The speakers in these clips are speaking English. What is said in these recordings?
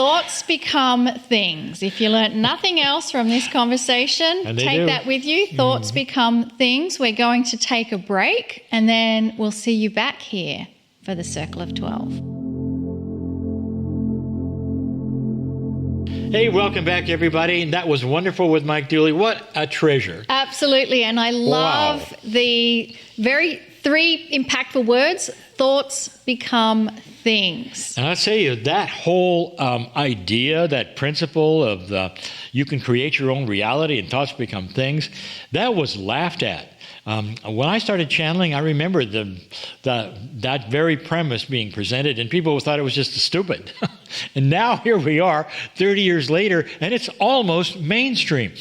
thoughts become things. If you learnt nothing else from this conversation, take that with you. Thoughts become things. We're going to take a break and then we'll see you back here for the Circle of 12. Hey, welcome back, everybody. That was wonderful with Mike Dooley. What a treasure. Absolutely. And I love the three impactful words, thoughts become things. And I'll tell you, that whole idea, that principle of you can create your own reality and thoughts become things, that was laughed at. When I started channeling, I remember that very premise being presented, and people thought it was just stupid. And now here we are, 30 years later, and it's almost mainstream.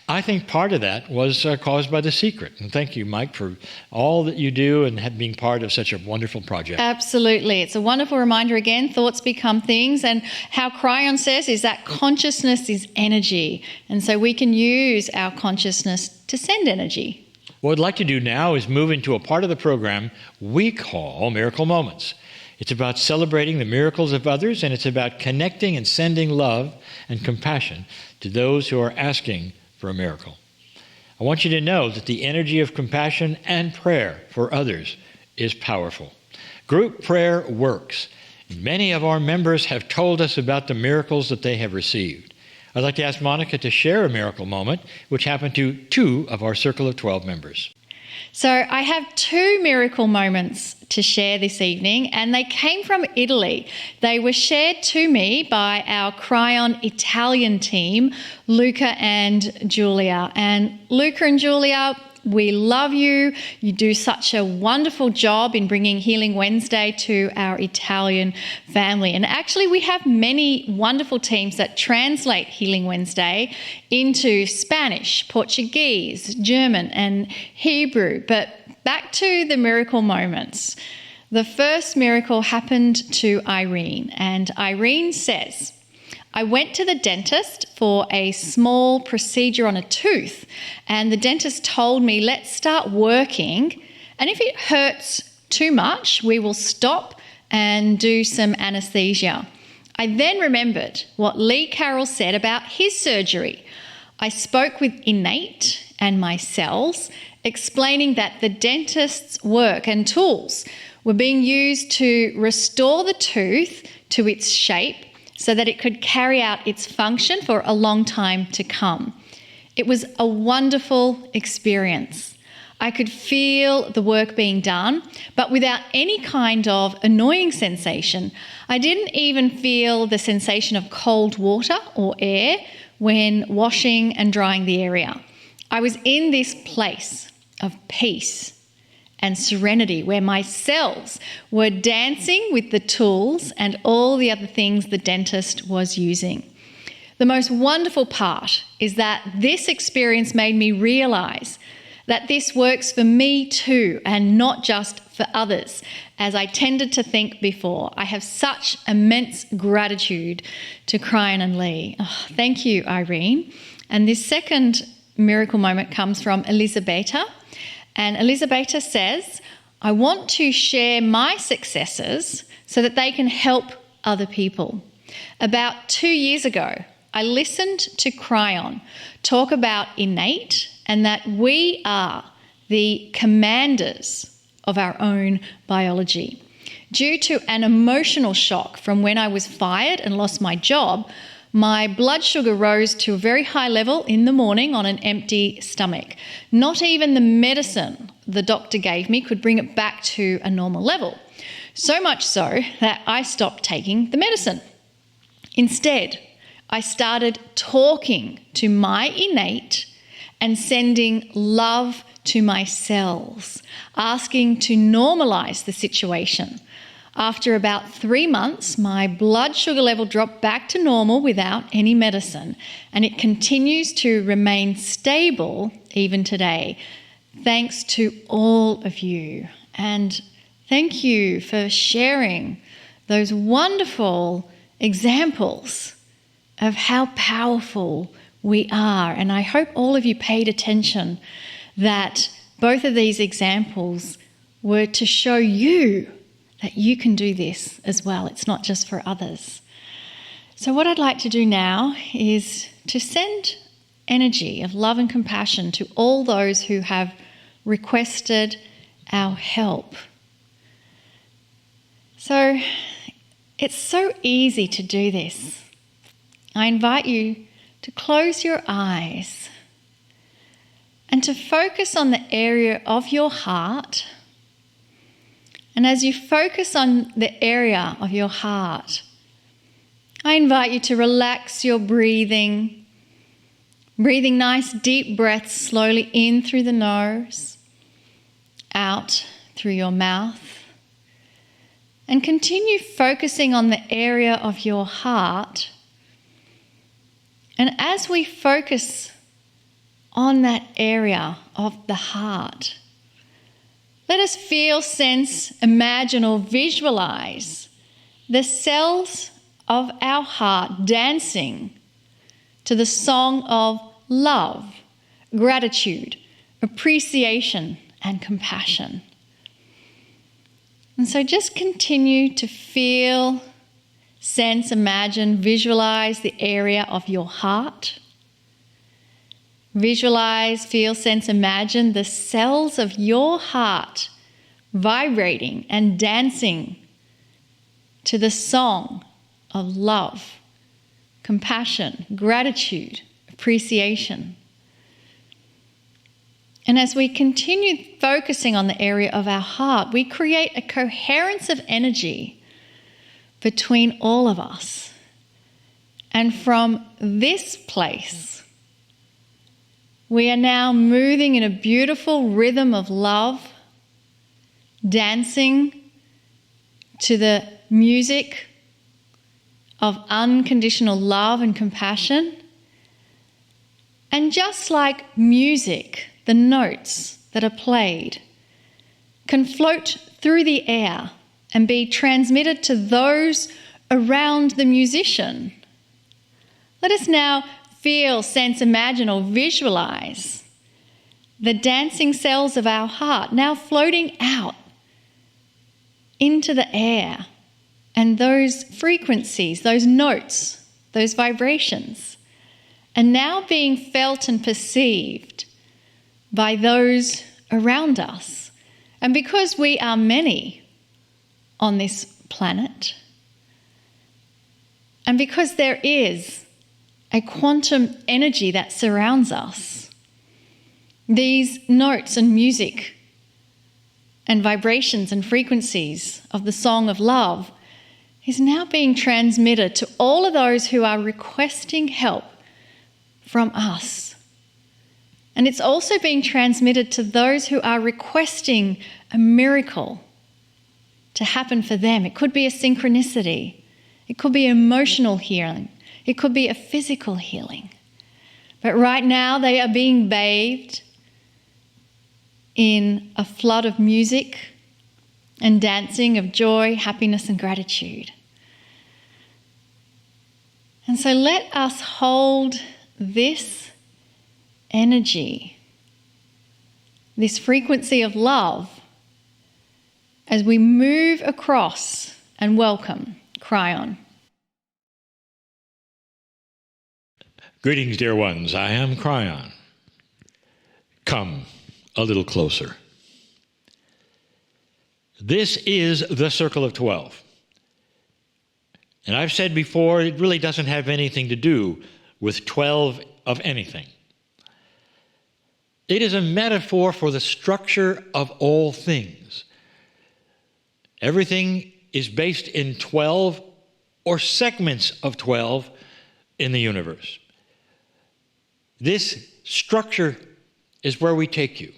I think part of that was caused by The Secret. And thank you, Mike, for all that you do and being part of such a wonderful project. Absolutely. It's a wonderful reminder again, thoughts become things. And how Kryon says is that consciousness is energy. And so we can use our consciousness to send energy. What I'd like to do now is move into a part of the program we call Miracle Moments. It's about celebrating the miracles of others, and it's about connecting and sending love and compassion to those who are asking for a miracle. I want you to know that the energy of compassion and prayer for others is powerful. Group prayer works. Many of our members have told us about the miracles that they have received. I'd like to ask Monica to share a miracle moment, which happened to 2 of our Circle of 12 members. So I have 2 miracle moments to share this evening, and they came from Italy. They were shared to me by our Kryon Italian team, Luca and Julia. And Luca and Julia, we love you. You do such a wonderful job in bringing Healing Wednesday to our Italian family. And actually, we have many wonderful teams that translate Healing Wednesday into Spanish, Portuguese, German, and Hebrew. But back to the miracle moments. The first miracle happened to Irene, and Irene says, I went to the dentist for a small procedure on a tooth, and the dentist told me, let's start working, and if it hurts too much, we will stop and do some anesthesia. I then remembered what Lee Carroll said about his surgery. I spoke with Innate and my cells, explaining that the dentist's work and tools were being used to restore the tooth to its shape, so that it could carry out its function for a long time to come. It was a wonderful experience. I could feel the work being done, but without any kind of annoying sensation. I didn't even feel the sensation of cold water or air when washing and drying the area. I was in this place of peace and serenity where my cells were dancing with the tools and all the other things the dentist was using. The most wonderful part is that this experience made me realize that this works for me too and not just for others, as I tended to think before. I have such immense gratitude to Kryon and Lee. Oh, thank you, Irene. And this second miracle moment comes from Elisabetta. And Elisabetta says, I want to share my successes so that they can help other people. About 2 years ago, I listened to Kryon talk about Innate and that we are the commanders of our own biology. Due to an emotional shock from when I was fired and lost my job, my blood sugar rose to a very high level in the morning on an empty stomach. Not even the medicine the doctor gave me could bring it back to a normal level. So much so that I stopped taking the medicine. Instead, I started talking to my Innate and sending love to my cells, asking to normalize the situation. After about 3 months, my blood sugar level dropped back to normal without any medicine, and it continues to remain stable even today. Thanks to all of you, and thank you for sharing those wonderful examples of how powerful we are. And I hope all of you paid attention that both of these examples were to show you that you can do this as well. It's not just for others. So what I'd like to do now is to send energy of love and compassion to all those who have requested our help. So it's so easy to do this. I invite you to close your eyes and to focus on the area of your heart. And as you focus on the area of your heart, I invite you to relax your breathing nice deep breaths slowly in through the nose, out through your mouth, and continue focusing on the area of your heart. And as we focus on that area of the heart, let us feel, sense, imagine, or visualize the cells of our heart dancing to the song of love, gratitude, appreciation, and compassion. And so just continue to feel, sense, imagine, visualize the area of your heart. Visualize, feel, sense, imagine the cells of your heart vibrating and dancing to the song of love, compassion, gratitude, appreciation. And as we continue focusing on the area of our heart, we create a coherence of energy between all of us. And from this place, we are now moving in a beautiful rhythm of love, dancing to the music of unconditional love and compassion. And just like music, the notes that are played can float through the air and be transmitted to those around the musician. Let us now feel, sense, imagine, or visualize the dancing cells of our heart now floating out into the air, and those frequencies, those notes, those vibrations are now being felt and perceived by those around us. And because we are many on this planet, and because there is a quantum energy that surrounds us, these notes and music and vibrations and frequencies of the song of love is now being transmitted to all of those who are requesting help from us. And it's also being transmitted to those who are requesting a miracle to happen for them. It could be a synchronicity. It could be emotional healing. It could be a physical healing. But right now they are being bathed in a flood of music and dancing of joy, happiness, and gratitude. And so let us hold this energy, this frequency of love, as we move across and welcome Kryon. Greetings, dear ones. I am Kryon. Come a little closer. This is the Circle of 12. And I've said before, it really doesn't have anything to do with 12 of anything. It is a metaphor for the structure of all things. Everything is based in 12 or segments of 12 in the universe. This structure is where we take you.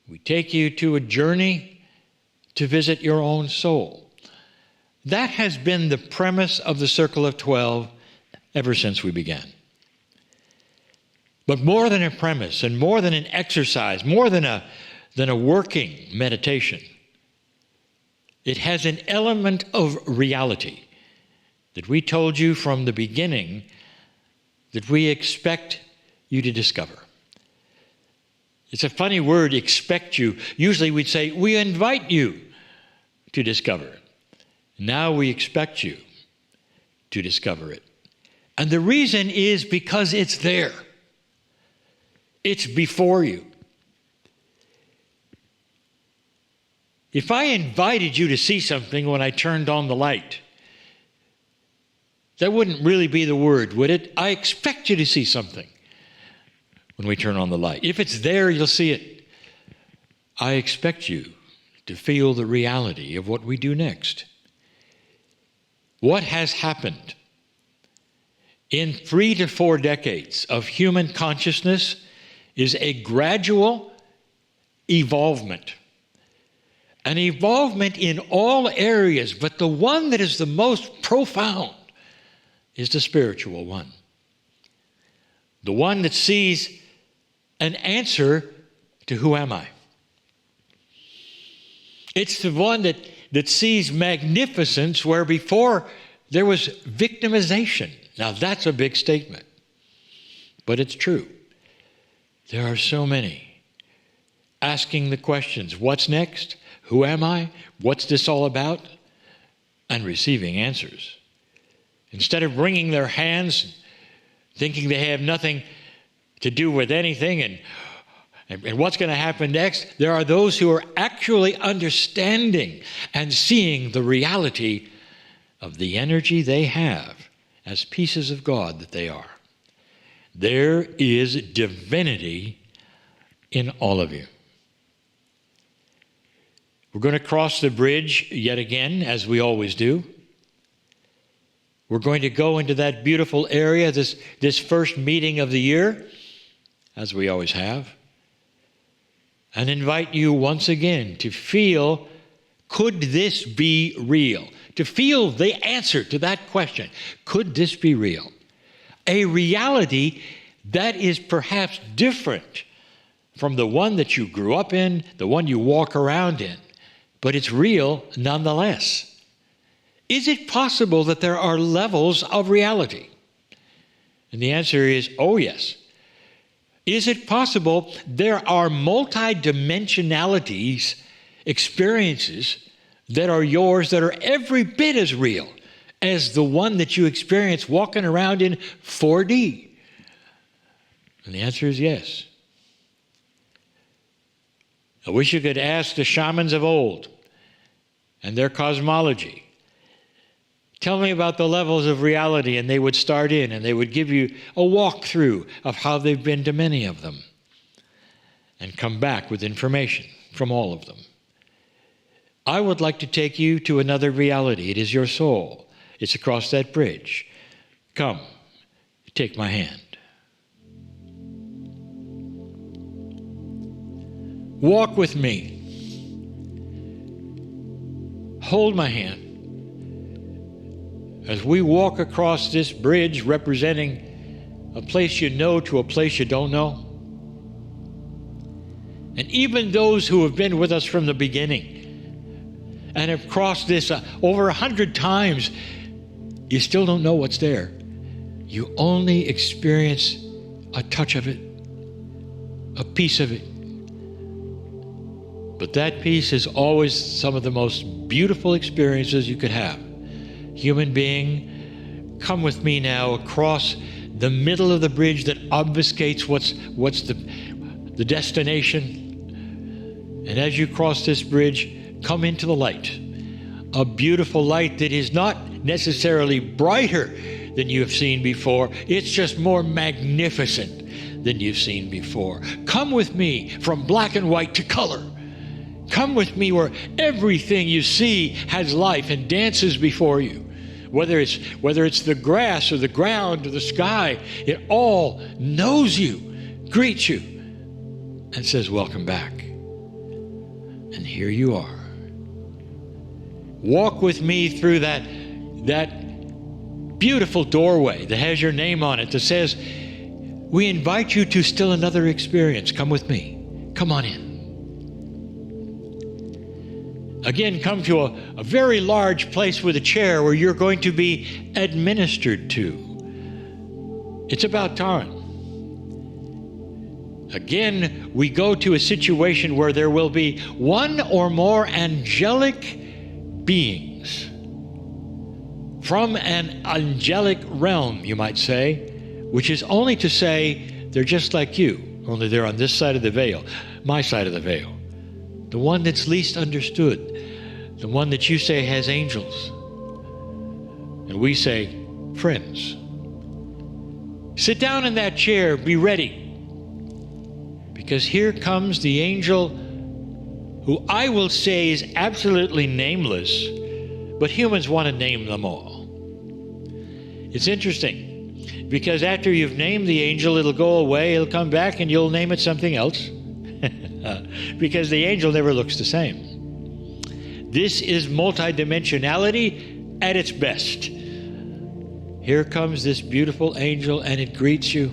We take you to a journey to visit your own soul. That has been the premise of the Circle of 12 ever since we began. But more than a premise and more than an exercise, more than a working meditation, it has an element of reality that we told you from the beginning that we expect you to discover. It's a funny word, expect you. Usually we'd say, we invite you to discover. Now we expect you to discover it. And the reason is because it's there. It's before you. If I invited you to see something when I turned on the light, that wouldn't really be the word, would it? I expect you to see something when we turn on the light. If it's there, you'll see it. I expect you to feel the reality of what we do next. What has happened in 3 to 4 decades of human consciousness is a gradual evolvement. An evolvement in all areas, but the one that is the most profound is the spiritual one. The one that sees an answer to who am I? It's the one that sees magnificence where before there was victimization. Now that's a big statement, but it's true. There are so many asking the questions, what's next? Who am I? What's this all about? And receiving answers. Instead of wringing their hands, thinking they have nothing to do with anything and what's going to happen next, there are those who are actually understanding and seeing the reality of the energy they have as pieces of God that they are. There is divinity in all of you. We're going to cross the bridge yet again, as we always do. We're going to go into that beautiful area, this first meeting of the year, as we always have, and invite you once again to feel, could this be real? To feel the answer to that question. Could this be real? A reality that is perhaps different from the one that you grew up in, the one you walk around in, but it's real nonetheless. Is it possible that there are levels of reality? And the answer is, oh yes. Is it possible there are multidimensionalities, experiences that are yours that are every bit as real as the one that you experience walking around in 4D? And the answer is yes. I wish you could ask the shamans of old and their cosmology. Tell me about the levels of reality, and they would start in and they would give you a walkthrough of how they've been to many of them and come back with information from all of them. I would like to take you to another reality. It is your soul. It's across that bridge. Come, take my hand. Walk with me. Hold my hand. As we walk across this bridge representing a place you know to a place you don't know. And even those who have been with us from the beginning and have crossed this over 100 times, you still don't know what's there. You only experience a touch of it, a piece of it. But that piece is always some of the most beautiful experiences you could have. Human being, come with me now across the middle of the bridge that obfuscates what's the destination. And as you cross this bridge, come into the light. A beautiful light that is not necessarily brighter than you have seen before. It's just more magnificent than you've seen before. Come with me from black and white to color. Come with me where everything you see has life and dances before you. Whether it's the grass or the ground or the sky, it all knows you, greets you, and says, welcome back. And here you are. Walk with me through that beautiful doorway that has your name on it that says, we invite you to still another experience. Come with me. Come on in. Again, come to a very large place with a chair where you're going to be administered to. It's about time. Again, we go to a situation where there will be one or more angelic beings from an angelic realm, you might say, which is only to say they're just like you, only they're on this side of the veil, my side of the veil, the one that's least understood, the one that you say has angels, and we say friends. Sit down in that chair, be ready, because here comes the angel who I will say is absolutely nameless, but humans want to name them all. It's interesting, because after you've named the angel, it'll go away, it'll come back, and you'll name it something else, because the angel never looks the same. This is multidimensionality at its best. Here comes this beautiful angel, and it greets you.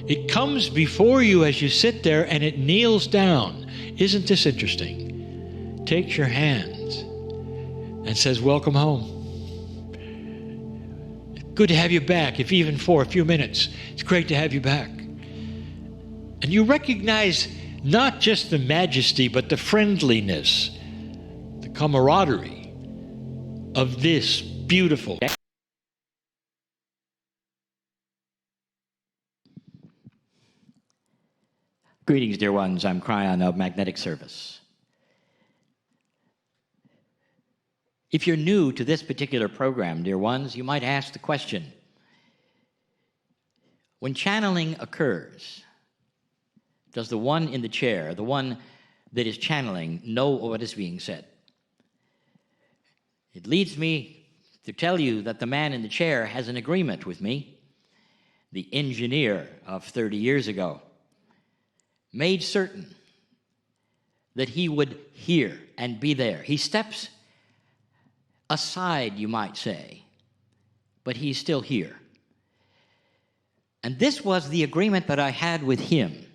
It comes before you as you sit there, and it kneels down. Isn't this interesting? Takes your hands and says, welcome home. Good to have you back, if even for a few minutes. It's great to have you back. And you recognize not just the majesty, but the friendliness, the camaraderie of this beautiful. Greetings, dear ones. I'm Kryon of Magnetic Service. If you're new to this particular program, dear ones, you might ask the question, when channeling occurs, does the one in the chair, the one that is channeling, know what is being said? It leads me to tell you that the man in the chair has an agreement with me. The engineer of 30 years ago made certain that he would hear and be there. He steps aside, you might say, but he's still here. And this was the agreement that I had with him,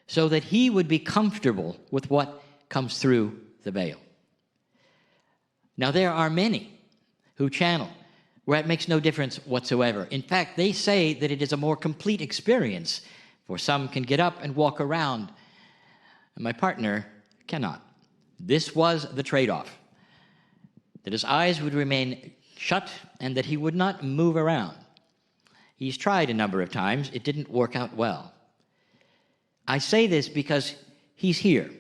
so that he would be comfortable with what comes through the veil. Now, there are many who channel where it makes no difference whatsoever. In fact, they say that it is a more complete experience, for some can get up and walk around, and my partner cannot. This was the trade-off, that his eyes would remain shut and that he would not move around. He's tried a number of times. It didn't work out well. I say this because he's here.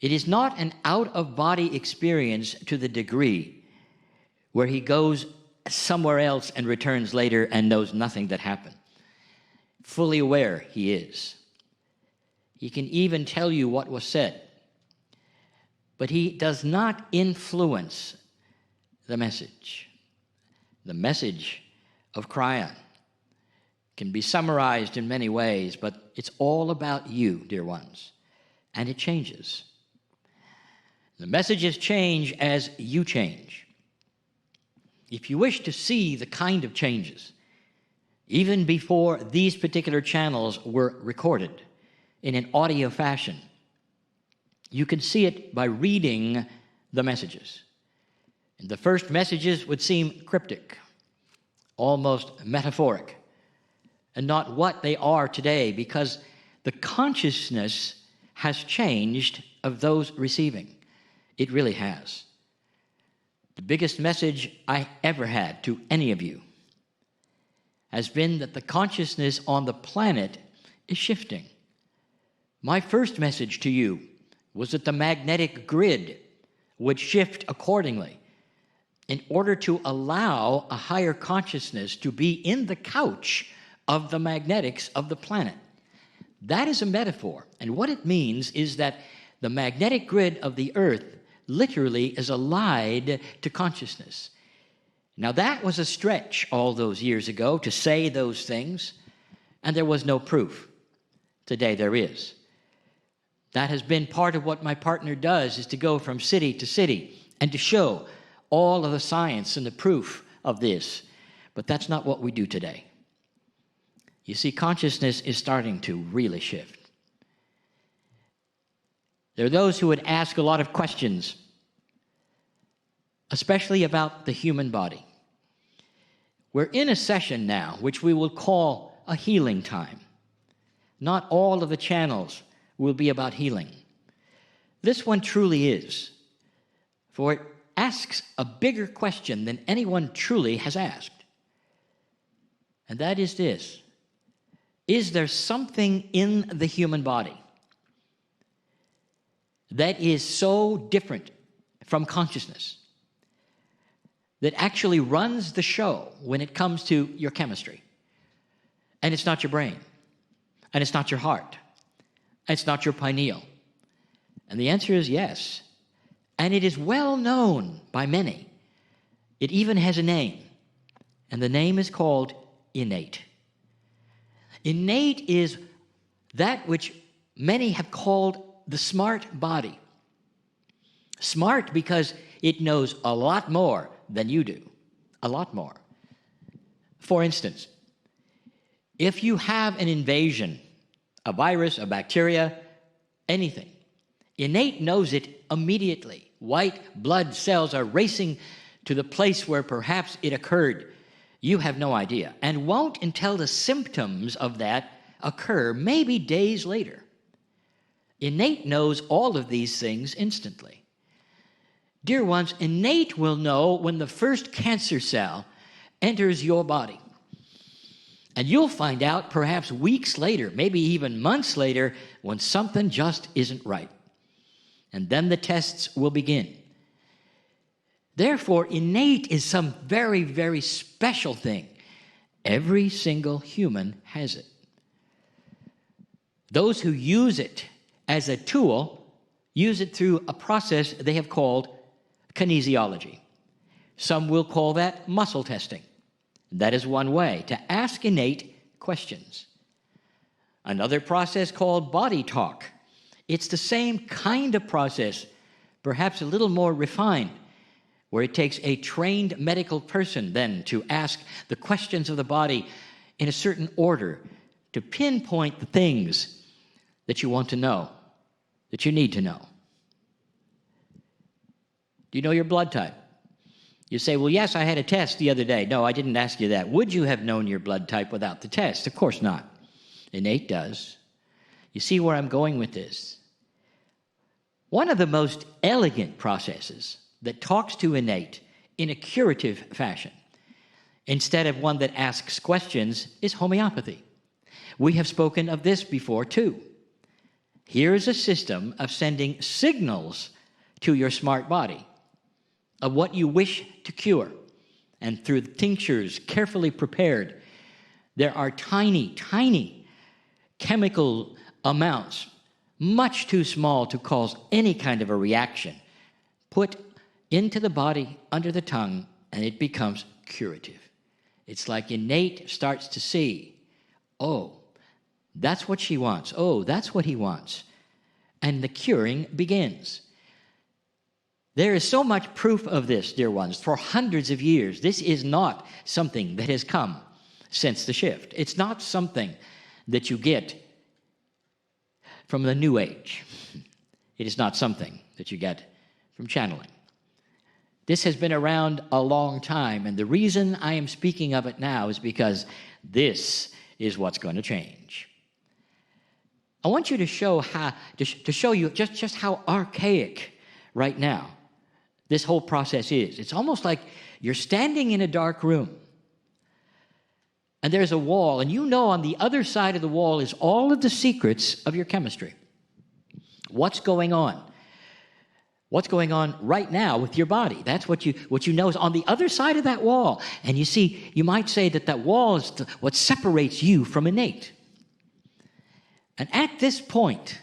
It is not an out-of-body experience to the degree where he goes somewhere else and returns later and knows nothing that happened. Fully aware he is. He can even tell you what was said. But he does not influence the message. The message of Kryon can be summarized in many ways, but it's all about you, dear ones, and it changes. The messages change as you change. If you wish to see the kind of changes, even before these particular channels were recorded in an audio fashion, you can see it by reading the messages. And the first messages would seem cryptic, almost metaphoric, and not what they are today, because the consciousness has changed of those receiving. It really has. The biggest message I ever had to any of you has been that the consciousness on the planet is shifting. My first message to you was that the magnetic grid would shift accordingly in order to allow a higher consciousness to be in the couch of the magnetics of the planet. That is a metaphor, and what it means is that the magnetic grid of the earth literally is allied to consciousness. Now, that was a stretch all those years ago to say those things, and there was no proof. Today there is. That has been part of what my partner does, is to go from city to city and to show all of the science and the proof of this. But that's not what we do today. You see, consciousness is starting to really shift. There are those who would ask a lot of questions, especially about the human body. We're in a session now which we will call a healing time. Not all of the channels will be about healing. This one truly is for it asks a bigger question than anyone truly has asked. And that is this: is there something in the human body that is so different from consciousness that actually runs the show when it comes to your chemistry? And it's not your brain, and it's not your heart, and it's not your pineal. And the answer is yes. And it is well known by many. It even has a name, and the name is called innate. Innate is that which many have called the smart body. Smart because it knows a lot more than you do. A lot more. For instance, if you have an invasion, a virus, a bacteria, anything, innate knows it immediately. White blood cells are racing to the place where perhaps it occurred. You have no idea, and won't until the symptoms of that occur, maybe days later. Innate knows all of these things instantly. Dear ones, innate will know when the first cancer cell enters your body. And you'll find out perhaps weeks later, maybe even months later, when something just isn't right. And then the tests will begin. Therefore, innate is some very, very special thing. Every single human has it. Those who use it as a tool use it through a process they have called kinesiology. Some will call that muscle testing. That is one way to ask innate questions. Another process called body talk. It's the same kind of process, perhaps a little more refined, where it takes a trained medical person then to ask the questions of the body in a certain order to pinpoint the things that you want to know, that you need to know. Do you know your blood type? You say, well, yes, I had a test the other day. No, I didn't ask you that. Would you have known your blood type without the test? Of course not. Innate does. You see where I'm going with this? One of the most elegant processes that talks to innate in a curative fashion, instead of one that asks questions, is homeopathy. We have spoken of this before too. Here is a system of sending signals to your smart body of what you wish to cure. And through tinctures carefully prepared, there are tiny, tiny chemical amounts, much too small to cause any kind of a reaction, put into the body under the tongue, and it becomes curative. It's like innate starts to see, oh, that's what she wants. Oh, that's what he wants. And the curing begins. There is so much proof of this, dear ones, for hundreds of years. This is not something that has come since the shift. It's not something that you get from the New Age. It is not something that you get from channeling. This has been around a long time, and the reason I am speaking of it now is because this is what's going to change. I want you to show you just how archaic right now this whole process is. It's almost like you're standing in a dark room, and there's a wall, and you know on the other side of the wall is all of the secrets of your chemistry. What's going on? What's going on right now with your body? That's what you know is on the other side of that wall. And you see, you might say that wall is what separates you from innate. And at this point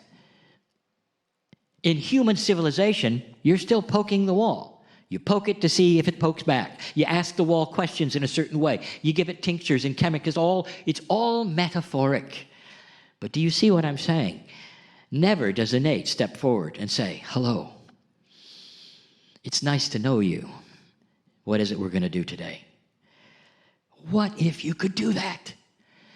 in human civilization, you're still poking the wall. You poke it to see if it pokes back. You ask the wall questions in a certain way. You give it tinctures and chemicals. It's all metaphoric. But do you see what I'm saying? Never does innate step forward and say, hello, it's nice to know you. What is it we're going to do today? What if you could do that?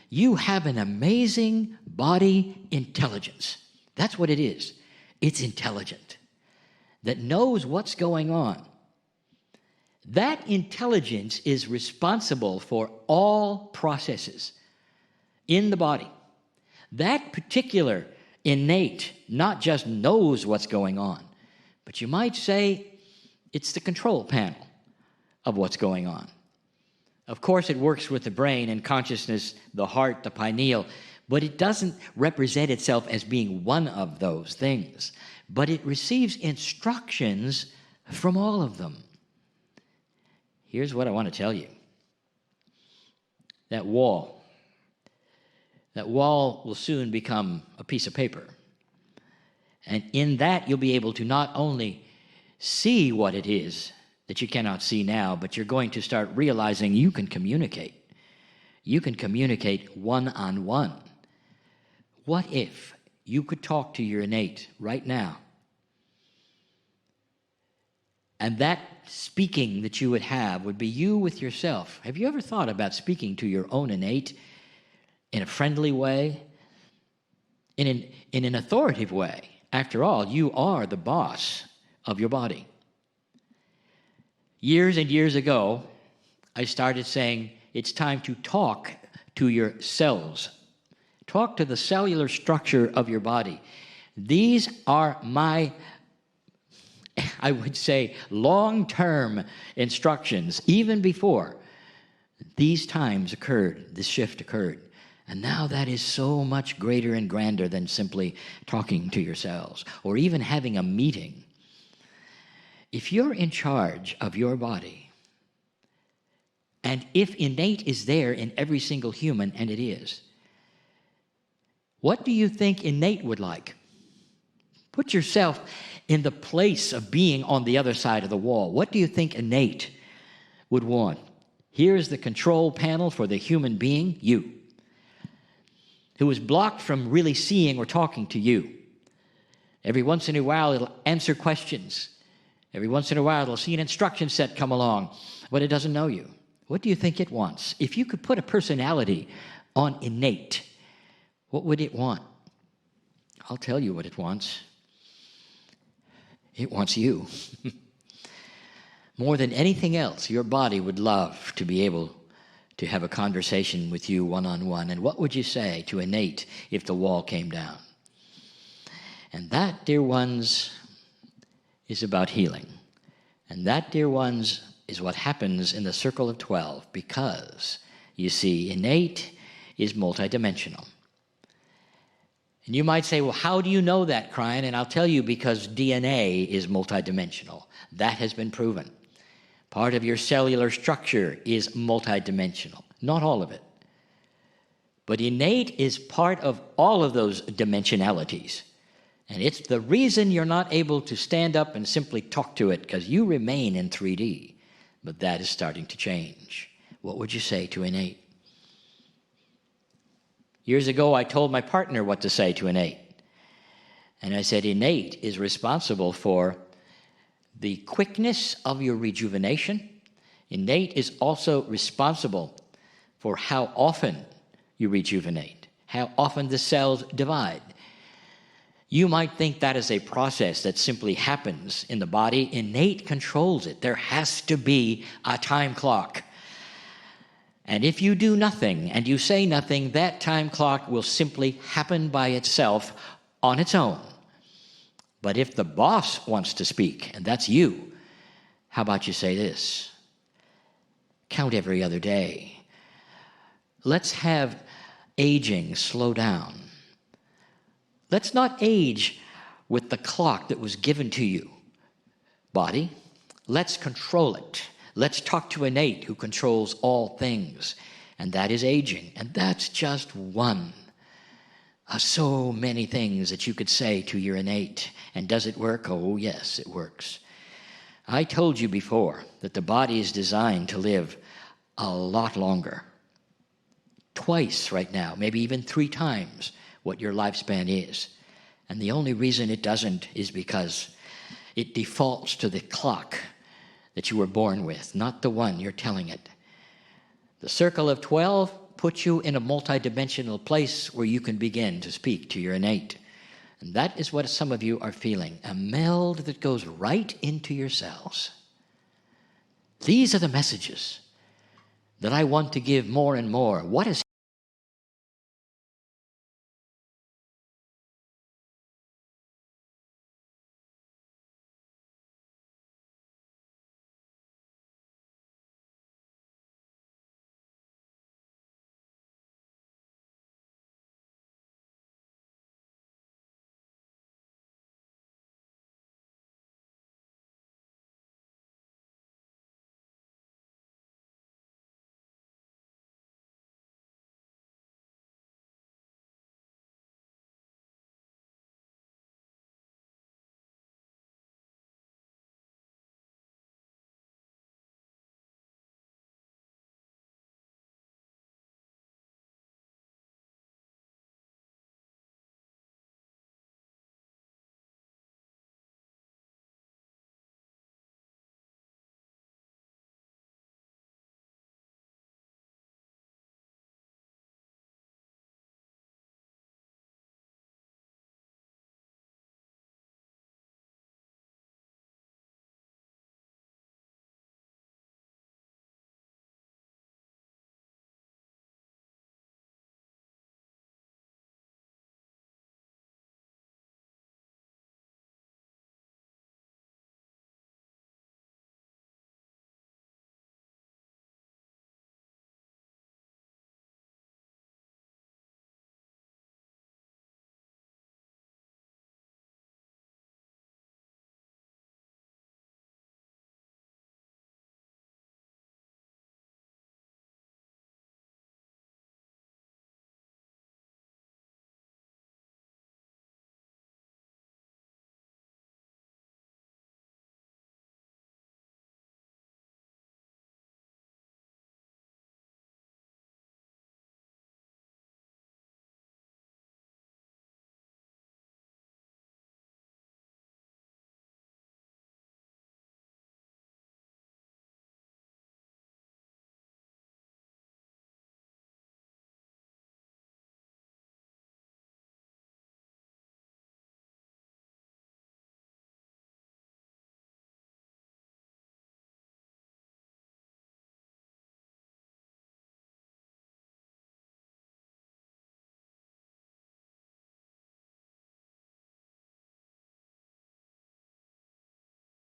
You have an amazing body intelligence. That's what it is. It's intelligent, that knows what's going on. That intelligence is responsible for all processes in the body. That particular innate not just knows what's going on, but you might say It's the control panel of what's going on. Of course, it works with the brain and consciousness, the heart, the pineal, but it doesn't represent itself as being one of those things. But it receives instructions from all of them. Here's what I want to tell you. That wall will soon become a piece of paper. And in that, you'll be able to not only see what it is that you cannot see now, but you're going to start realizing you can communicate. You can communicate one-on-one. What if you could talk to your innate right now? And that speaking that you would have would be you with yourself. Have you ever thought about speaking to your own innate in a friendly way, in an authoritative way? After all, you are the boss of your body. Years and years ago, I started saying it's time to talk to your cells. Talk to the cellular structure of your body. These are my, I would say, long-term instructions, even before these times occurred, this shift occurred. And now that is so much greater and grander than simply talking to your cells or even having a meeting. If you're in charge of your body, and if innate is there in every single human, and it is, what do you think innate would like? Put yourself in the place of being on the other side of the wall. What do you think innate would want? Here's the control panel for the human being, you, who is blocked from really seeing or talking to you. Every once in a while, it'll answer questions. Every once in a while, it'll see an instruction set come along, but it doesn't know you. What do you think it wants? If you could put a personality on innate, what would it want? I'll tell you what it wants. It wants you. More than anything else, your body would love to be able to have a conversation with you one-on-one. And what would you say to innate if the wall came down? And that, dear ones, is about healing. And that, dear ones, is what happens in the circle of 12, because, you see, innate is multidimensional. And you might say, well, how do you know that, Kryon? And I'll tell you, because DNA is multidimensional. That has been proven. Part of your cellular structure is multidimensional. Not all of it. But innate is part of all of those dimensionalities. And it's the reason you're not able to stand up and simply talk to it, because you remain in 3D. But that is starting to change. What would you say to innate? Years ago, I told my partner what to say to innate. And I said, innate is responsible for the quickness of your rejuvenation. Innate is also responsible for how often you rejuvenate, how often the cells divide. You might think that is a process that simply happens in the body. Innate controls it. There has to be a time clock. And if you do nothing and you say nothing, that time clock will simply happen by itself on its own. But if the boss wants to speak, and that's you, how about you say this? Count every other day. Let's have aging slow down. Let's not age with the clock that was given to you, body. Let's control it. Let's talk to innate, who controls all things, and that is aging. And that's just one of so many things that you could say to your innate. And does it work? Oh, yes, it works. I told you before that the body is designed to live a lot longer. Twice right now, maybe even 3 times what your lifespan is. And the only reason it doesn't is because it defaults to the clock that you were born with, not the one you're telling it. The circle of 12 puts you in a multidimensional place where you can begin to speak to your innate. And that is what some of you are feeling, a meld that goes right into your cells. These are the messages that I want to give more and more. What is